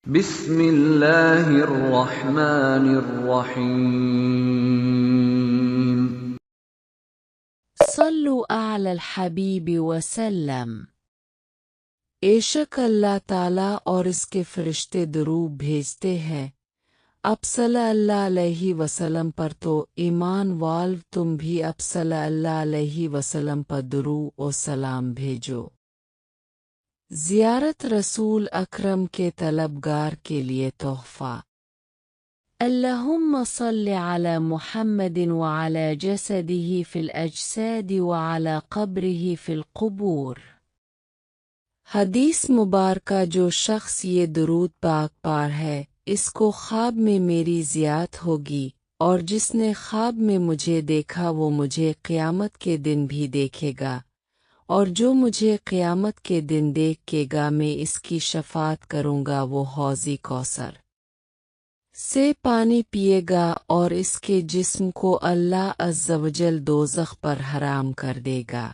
بسم اللہ الرحمن الرحیم۔ صلوا علی الحبیب وسلم۔ بے شک اللہ تعالیٰ اور اس کے فرشتے درود بھیجتے ہیں اب صلی اللہ علیہ وسلم پر، تو ایمان والو تم بھی اب صلی اللہ علیہ وسلم پر درود و سلام بھیجو۔ زیارت رسول اکرم کے طلبگار کے لیے تحفہ۔ اللہم صل علی محمد وعلی جسدہ فی الاجساد وعلی قبرہ فی القبور۔ حدیث مبارکہ، جو شخص یہ درود پاک پار ہے اس کو خواب میں میری زیارت ہوگی، اور جس نے خواب میں مجھے دیکھا وہ مجھے قیامت کے دن بھی دیکھے گا، اور جو مجھے قیامت کے دن دیکھے گا میں اس کی شفاعت کروں گا، وہ حوض کوثر سے پانی پیے گا، اور اس کے جسم کو اللہ عز و جل دوزخ پر حرام کر دے گا۔